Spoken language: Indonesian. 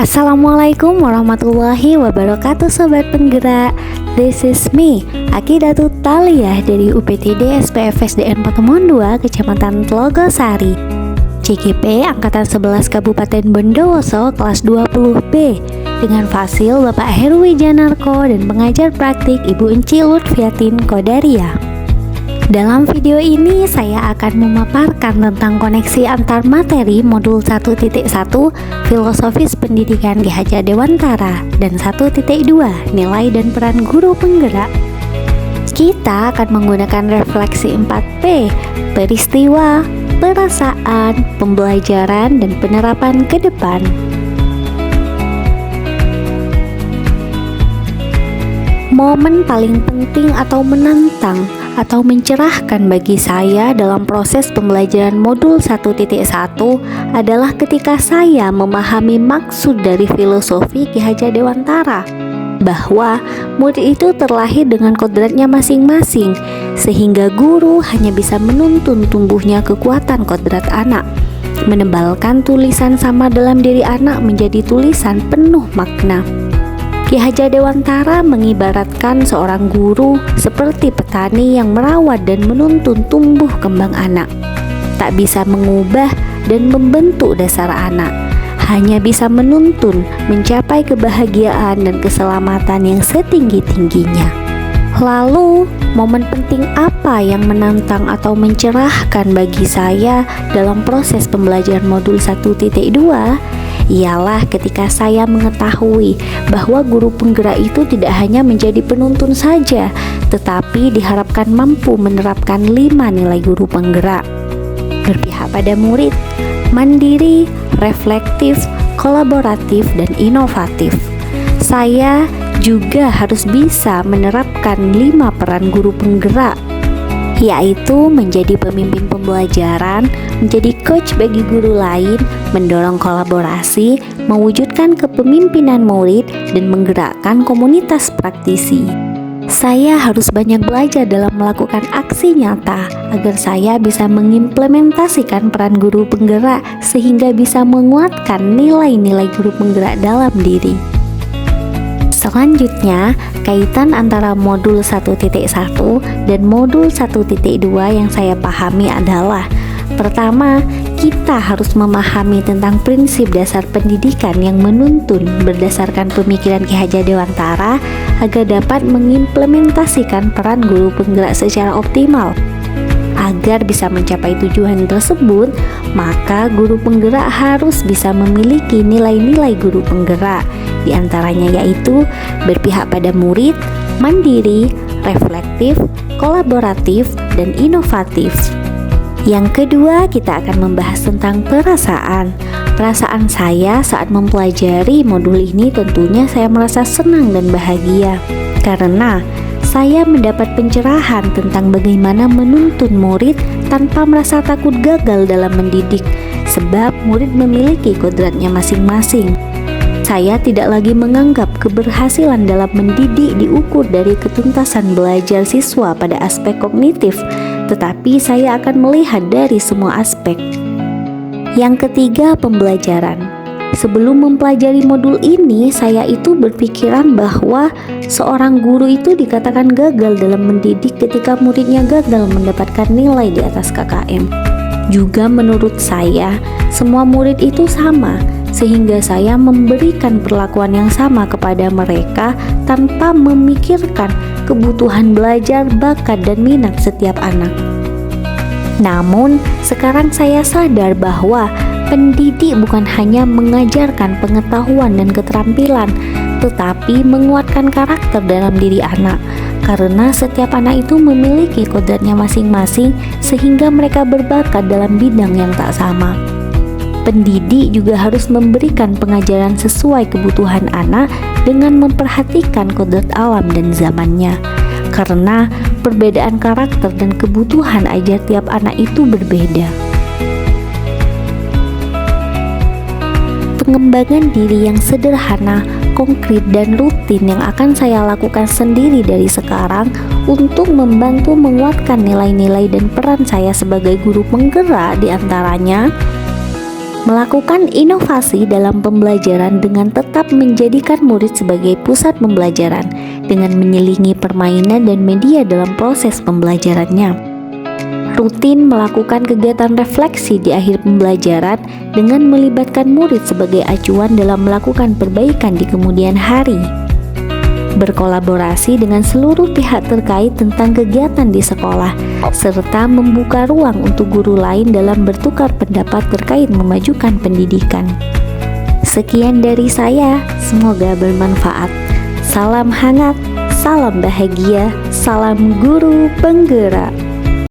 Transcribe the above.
Assalamualaikum warahmatullahi wabarakatuh Sobat Penggerak. This is me, Akidatul Taliyah dari UPTD SPFSDN Patemon 2, Kecamatan Tlogosari, CGP Angkatan 11 Kabupaten Bondowoso, kelas 20B, dengan fasil Bapak Heruwi Janarko dan pengajar praktik Ibu Enci Lutfiatin Kodaria. Dalam video ini saya akan memaparkan tentang koneksi antar materi modul 1.1 Filosofis Pendidikan Ki Hajar Dewantara dan 1.2 Nilai dan Peran Guru Penggerak. Kita akan menggunakan refleksi 4P, peristiwa, perasaan, pembelajaran, dan penerapan ke depan. Momen paling penting atau menantang atau mencerahkan bagi saya dalam proses pembelajaran modul 1.1 adalah ketika saya memahami maksud dari filosofi Ki Hajar Dewantara, bahwa murid itu terlahir dengan kodratnya masing-masing, sehingga guru hanya bisa menuntun tumbuhnya kekuatan kodrat anak, menebalkan tulisan sama dalam diri anak menjadi tulisan penuh makna. Ki Hajar Dewantara mengibaratkan seorang guru seperti petani yang merawat dan menuntun tumbuh kembang anak. Tak bisa mengubah dan membentuk dasar anak, hanya bisa menuntun mencapai kebahagiaan dan keselamatan yang setinggi-tingginya. Lalu, momen penting apa yang menantang atau mencerahkan bagi saya dalam proses pembelajaran modul 1.2? Ialah ketika saya mengetahui bahwa guru penggerak itu tidak hanya menjadi penuntun saja, tetapi diharapkan mampu menerapkan 5 nilai guru penggerak: berpihak pada murid, mandiri, reflektif, kolaboratif, dan inovatif. Saya juga harus bisa menerapkan 5 peran guru penggerak, yaitu menjadi pemimpin pembelajaran, menjadi coach bagi guru lain, mendorong kolaborasi, mewujudkan kepemimpinan murid, dan menggerakkan komunitas praktisi. Saya harus banyak belajar dalam melakukan aksi nyata agar saya bisa mengimplementasikan peran guru penggerak sehingga bisa menguatkan nilai-nilai guru penggerak dalam diri. Selanjutnya, kaitan antara modul 1.1 dan modul 1.2 yang saya pahami adalah: pertama, kita harus memahami tentang prinsip dasar pendidikan yang menuntun berdasarkan pemikiran Ki Hajar Dewantara agar dapat mengimplementasikan peran guru penggerak secara optimal. Agar bisa mencapai tujuan tersebut, maka guru penggerak harus bisa memiliki nilai-nilai guru penggerak, di antaranya yaitu berpihak pada murid, mandiri, reflektif, kolaboratif, dan inovatif. Yang kedua, kita akan membahas tentang perasaan. Perasaan saya saat mempelajari modul ini tentunya saya merasa senang dan bahagia, karena saya mendapat pencerahan tentang bagaimana menuntun murid tanpa merasa takut gagal dalam mendidik, sebab murid memiliki kodratnya masing-masing. Saya tidak lagi menganggap keberhasilan dalam mendidik diukur dari ketuntasan belajar siswa pada aspek kognitif, tetapi saya akan melihat dari semua aspek. Yang ketiga, pembelajaran. Sebelum mempelajari modul ini, saya itu berpikiran bahwa seorang guru itu dikatakan gagal dalam mendidik ketika muridnya gagal mendapatkan nilai di atas KKM. Juga menurut saya, semua murid itu sama, sehingga saya memberikan perlakuan yang sama kepada mereka tanpa memikirkan kebutuhan belajar, bakat, dan minat setiap anak. Namun, sekarang saya sadar bahwa pendidik bukan hanya mengajarkan pengetahuan dan keterampilan, tetapi menguatkan karakter dalam diri anak, karena setiap anak itu memiliki kodratnya masing-masing sehingga mereka berbakat dalam bidang yang tak sama. Pendidik juga harus memberikan pengajaran sesuai kebutuhan anak dengan memperhatikan kodrat alam dan zamannya, karena perbedaan karakter dan kebutuhan ajar tiap anak itu berbeda. Pengembangan diri yang sederhana, konkret, dan rutin yang akan saya lakukan sendiri dari sekarang untuk membantu menguatkan nilai-nilai dan peran saya sebagai guru penggerak, diantaranya Melakukan inovasi dalam pembelajaran dengan tetap menjadikan murid sebagai pusat pembelajaran dengan menyelingi permainan dan media dalam proses pembelajarannya. Rutin melakukan kegiatan refleksi di akhir pembelajaran dengan melibatkan murid sebagai acuan dalam melakukan perbaikan di kemudian hari. Berkolaborasi dengan seluruh pihak terkait tentang kegiatan di sekolah, serta membuka ruang untuk guru lain dalam bertukar pendapat terkait memajukan pendidikan. Sekian dari saya, semoga bermanfaat. Salam hangat, salam bahagia, salam guru penggerak.